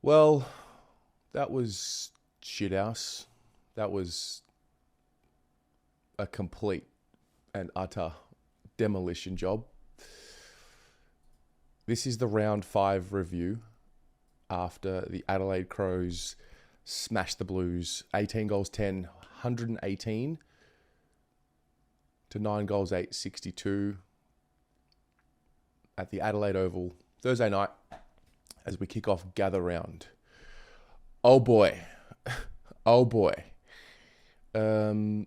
Well, that was shithouse. That was a complete and utter demolition job. This is the round 5 review after the Adelaide Crows smashed the Blues 18 goals 10, 118 to 9 goals 8, 62 at the Adelaide Oval Thursday night as we kick off Gather Round. Oh boy. Oh boy. There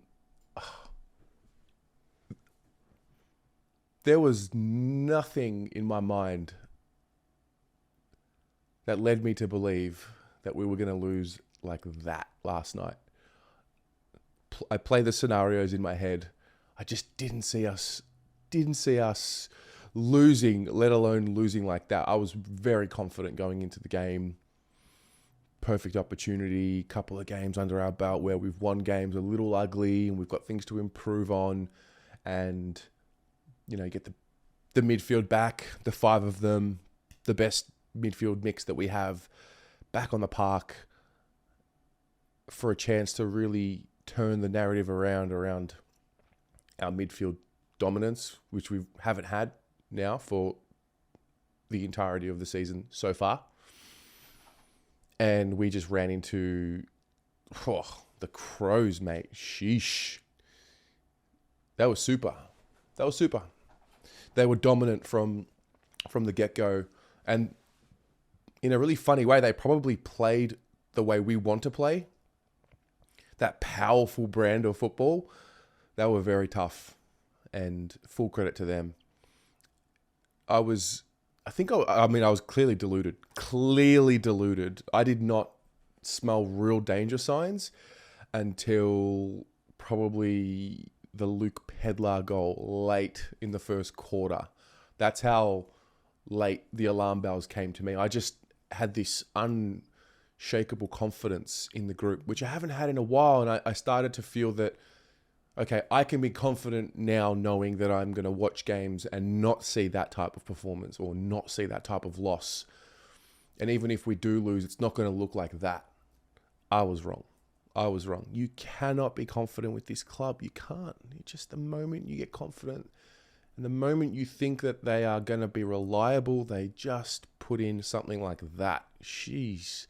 was nothing in my mind that led me to believe that we were going to lose like that last night. I played the scenarios in my head. I just didn't see us losing, let alone losing like that. I was very confident going into the game. Perfect opportunity, couple of games under our belt where we've won games a little ugly and we've got things to improve on, and get the midfield back, the 5 of them, the best midfield mix that we have back on the park for a chance to really turn the narrative around our midfield dominance, which we haven't had now for the entirety of the season so far. And we just ran into the Crows, mate. Sheesh. That was super. They were dominant from the get-go. And in a really funny way, they probably played the way we want to play. That powerful brand of football. They were very tough, and full credit to them. I was clearly deluded. I did not smell real danger signs until probably the Luke Pedlar goal late in the first quarter. That's how late the alarm bells came to me. I just had this unshakable confidence in the group, which I haven't had in a while. And I started to feel that, okay, I can be confident now knowing that I'm going to watch games and not see that type of performance or not see that type of loss. And even if we do lose, it's not going to look like that. I was wrong. You cannot be confident with this club. You can't. Just the moment you get confident and the moment you think that they are going to be reliable, they just put in something like that. Jeez.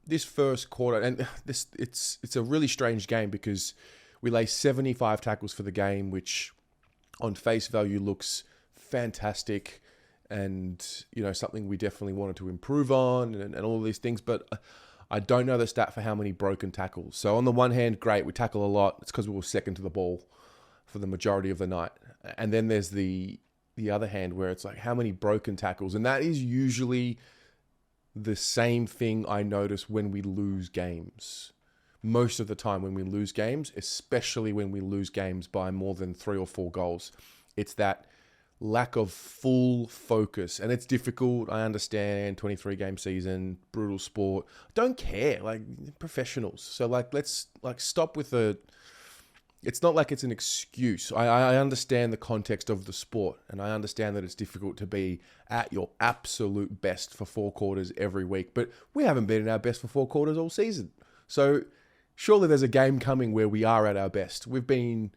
This first quarter, and it's a really strange game because we lay 75 tackles for the game, which on face value looks fantastic and, something we definitely wanted to improve on and all of these things. But I don't know the stat for how many broken tackles. So on the one hand, great, we tackle a lot. It's because we were second to the ball for the majority of the night. And then there's the other hand where it's like how many broken tackles. And that is usually the same thing I notice when we lose games. Most of the time when we lose games, especially when we lose games by more than 3 or 4 goals, it's that lack of full focus. And it's difficult. I understand, 23-game season, brutal sport. Don't care, professionals. So let's stop with it's not like it's an excuse. I understand the context of the sport, and I understand that it's difficult to be at your absolute best for 4 quarters every week, but we haven't been at our best for 4 quarters all season. So surely there's a game coming where we are at our best. We've been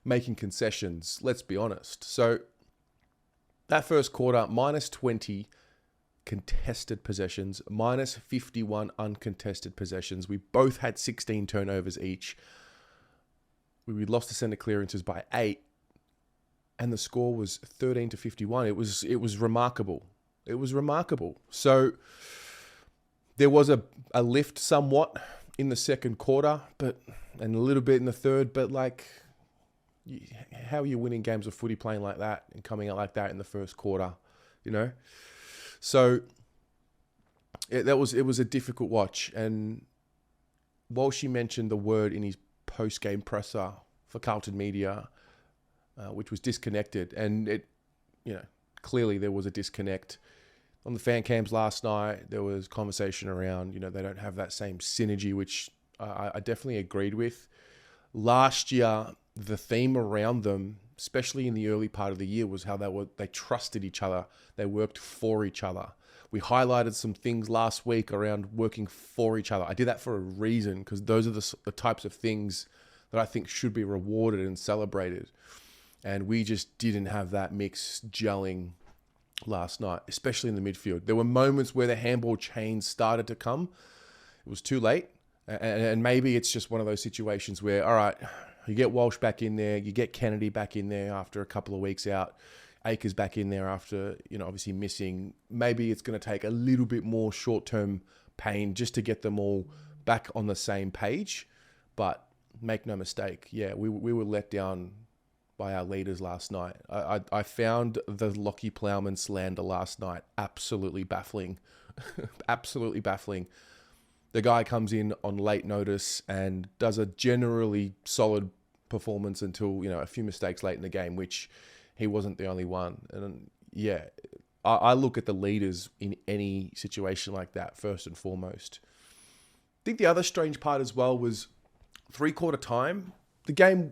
making concessions, let's be honest. So that first quarter, minus 20 contested possessions, minus 51 uncontested possessions. We both had 16 turnovers each. We lost the centre clearances by 8, and the score was 13-51. It was remarkable. It was remarkable. So there was a lift somewhat in the second quarter, and a little bit in the third. But how are you winning games of footy playing like that and coming out like that in the first quarter? So it was a difficult watch. And while she mentioned the word in his post-game presser for Carlton media, which was disconnected, and clearly there was a disconnect. On the fan cams last night, there was conversation around, they don't have that same synergy, which I definitely agreed with. Last year, the theme around them especially in the early part of the year, was how they trusted each other. They worked for each other. We highlighted some things last week around working for each other. I did that for a reason, because those are the types of things that I think should be rewarded and celebrated. And we just didn't have that mix gelling last night, especially in the midfield. There were moments where the handball chains started to come. It was too late. And maybe it's just one of those situations where, all right, you get Walsh back in there, you get Kennedy back in there after a couple of weeks out, Akers back in there after, obviously missing. Maybe it's going to take a little bit more short-term pain just to get them all back on the same page. But make no mistake, we were let down by our leaders last night. I found the Lockie Plowman slander last night absolutely baffling. Absolutely baffling. The guy comes in on late notice and does a generally solid performance until, a few mistakes late in the game, which he wasn't the only one. And I look at the leaders in any situation like that first and foremost. I think the other strange part as well was 3/4 time. The game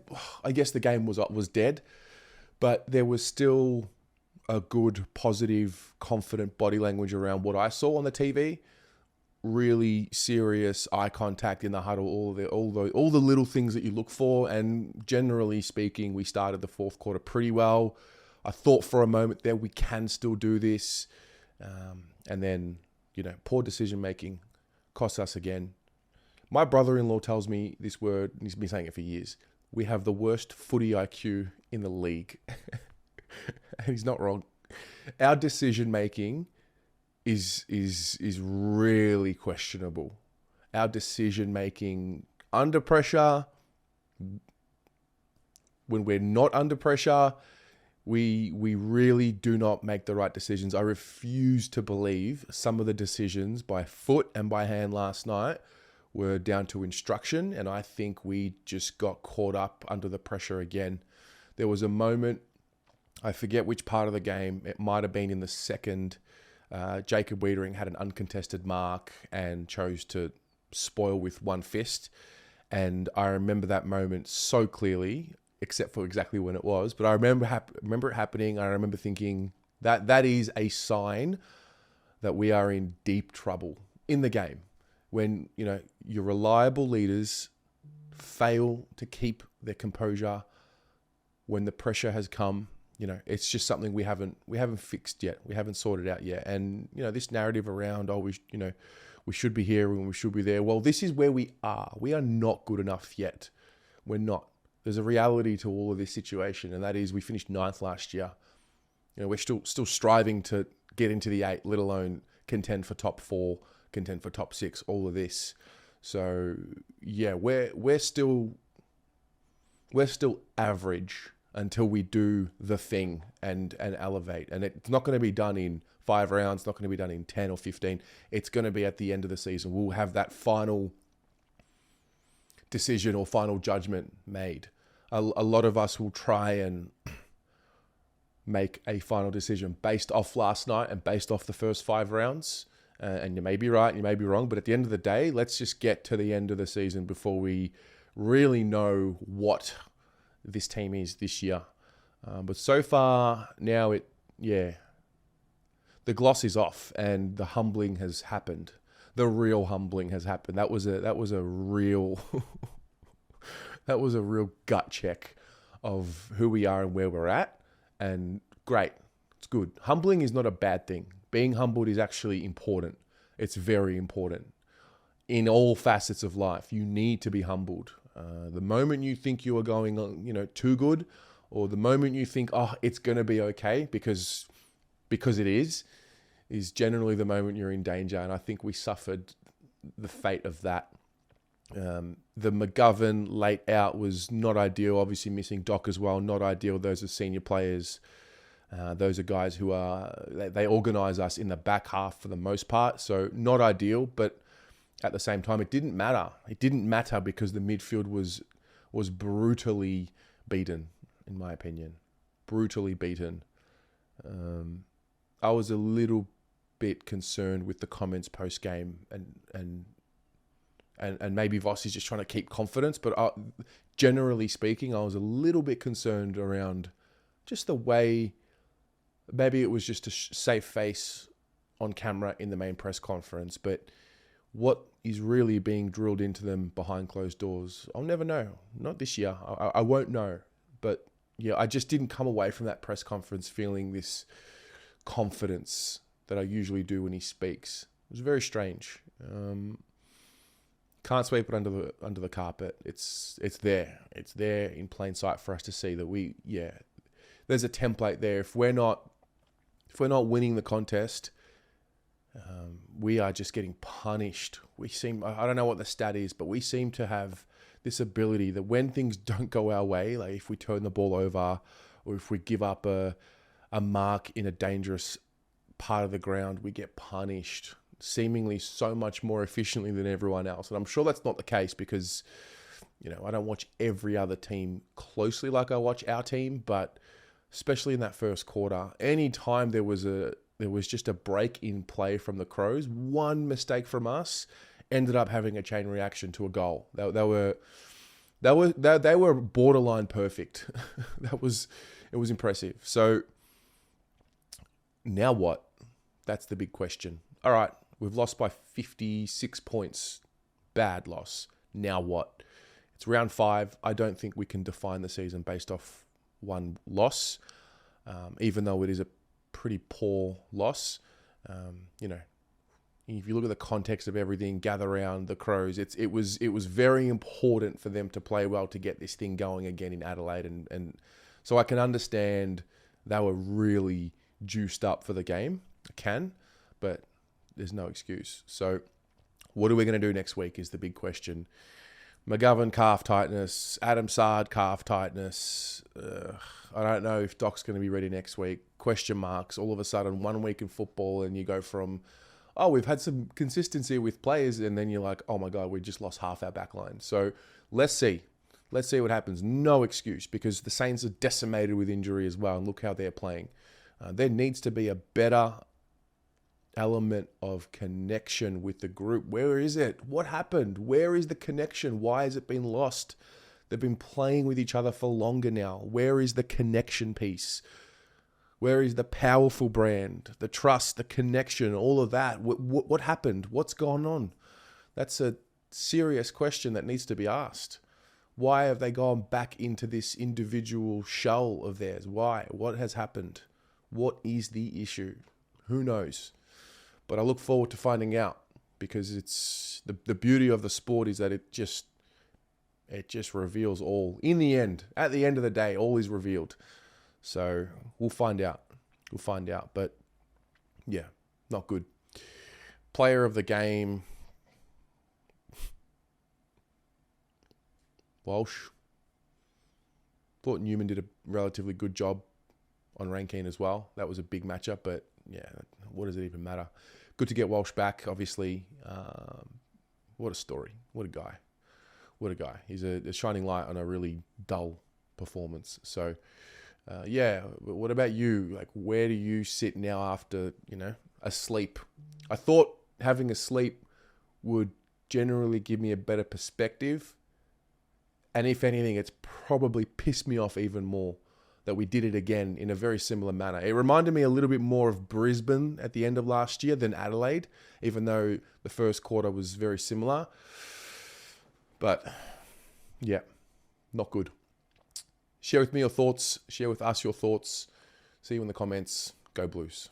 was dead, but there was still a good, positive, confident body language around what I saw on the TV. Really serious eye contact in the huddle, all the little things that you look for. And generally speaking, we started the fourth quarter pretty well. I thought for a moment there we can still do this, and then poor decision making cost us again. My brother-in-law tells me this word, and he's been saying it for years. We have the worst footy IQ in the league. And he's not wrong. Our decision making is really questionable. Our decision making under pressure, when we're not under pressure, we really do not make the right decisions. I refuse to believe some of the decisions by foot and by hand last night were down to instruction, and I think we just got caught up under the pressure again. There was a moment, I forget which part of the game, it might have been in the second. Jacob Wiedering had an uncontested mark and chose to spoil with one fist. And I remember that moment so clearly, except for exactly when it was. But I remember it happening. I remember thinking that is a sign that we are in deep trouble in the game. When, your reliable leaders fail to keep their composure when the pressure has come. It's just something we haven't fixed yet. We haven't sorted out yet. And, this narrative around, we should be here and we should be there. Well, this is where we are. We are not good enough yet. We're not. There's a reality to all of this situation, and that is we finished 9th last year. We're still striving to get into the 8, let alone contend for top 4, contend for top 6, all of this. So, we're still average until we do the thing and elevate. And it's not going to be done in 5 rounds, not going to be done in 10 or 15. It's going to be at the end of the season. We'll have that final decision or final judgment made. A lot of us will try and make a final decision based off last night and based off the first 5 rounds. And you may be right, you may be wrong, but at the end of the day, let's just get to the end of the season before we really know what this team is this year. But so far now the gloss is off and the humbling has happened. The real humbling has happened. That was a real that was a real gut check of who we are and where we're at. And great. It's good. Humbling is not a bad thing. Being humbled is actually important. It's very important. In all facets of life, you need to be humbled. The moment you think you are going, too good, or the moment you think, it's going to be okay because it is generally the moment you're in danger. And I think we suffered the fate of that. The McGovern late out was not ideal. Obviously missing Doc as well, not ideal. Those are senior players. Those are guys who they organise us in the back half for the most part. So not ideal, but at the same time, it didn't matter. It didn't matter because the midfield was brutally beaten, in my opinion. Brutally beaten. I was a little bit concerned with the comments post-game and and maybe Voss is just trying to keep confidence. But generally speaking, I was a little bit concerned around just the way. Maybe it was just a safe face on camera in the main press conference, but what is really being drilled into them behind closed doors, I'll never know. Not this year. I won't know. But yeah, I just didn't come away from that press conference feeling this confidence that I usually do when he speaks. It was very strange. Can't sweep it under the carpet. It's there. It's there in plain sight for us to see that there's a template there. If we're not winning the contest, we are just getting punished. I don't know what the stat is, but we seem to have this ability that when things don't go our way, like if we turn the ball over or if we give up a mark in a dangerous part of the ground, we get punished seemingly so much more efficiently than everyone else. And I'm sure that's not the case because, I don't watch every other team closely like I watch our team, but especially in that first quarter, any time there was just a break in play from the Crows, one mistake from us ended up having a chain reaction to a goal. They were borderline perfect. It was impressive. So now what? That's the big question. All right, we've lost by 56 points. Bad loss. Now what? It's round 5. I don't think we can define the season based off one loss, even though it is a pretty poor loss. If you look at the context of everything, gather around the Crows, it was very important for them to play well to get this thing going again in Adelaide, and so I can understand they were really juiced up for the game. I can, but there's no excuse. So what are we going to do next week is the big question. McGovern calf tightness, Adam Sard calf tightness. I don't know if Doc's going to be ready next week. Question marks. All of a sudden, 1 week in football, and you go from, we've had some consistency with players, and then you're like, oh my God, we just lost half our back line. So let's see. Let's see what happens. No excuse, because the Saints are decimated with injury as well, and look how they're playing. There needs to be a better element of connection with the group. Where is it? What happened? Where is the connection? Why has it been lost? They've been playing with each other for longer now. Where is the connection piece? Where is the powerful brand, the trust, the connection, all of that? What happened? What's gone on? That's a serious question that needs to be asked. Why have they gone back into this individual shell of theirs? Why? What has happened? What is the issue? Who knows? But I look forward to finding out, because it's the beauty of the sport is that it just reveals all. In the end, at the end of the day, all is revealed. So we'll find out. But yeah, not good. Player of the game, Walsh. Thought Newman did a relatively good job on Rankine as well. That was a big matchup, but yeah, what does it even matter? Good to get Walsh back, obviously. What a story. What a guy. He's a shining light on a really dull performance. So, yeah, but what about you? Like, where do you sit now after, a sleep? I thought having a sleep would generally give me a better perspective. And if anything, it's probably pissed me off even more that we did it again in a very similar manner. It reminded me a little bit more of Brisbane at the end of last year than Adelaide, even though the first quarter was very similar. But yeah, not good. Share with me your thoughts. Share with us your thoughts. See you in the comments. Go Blues.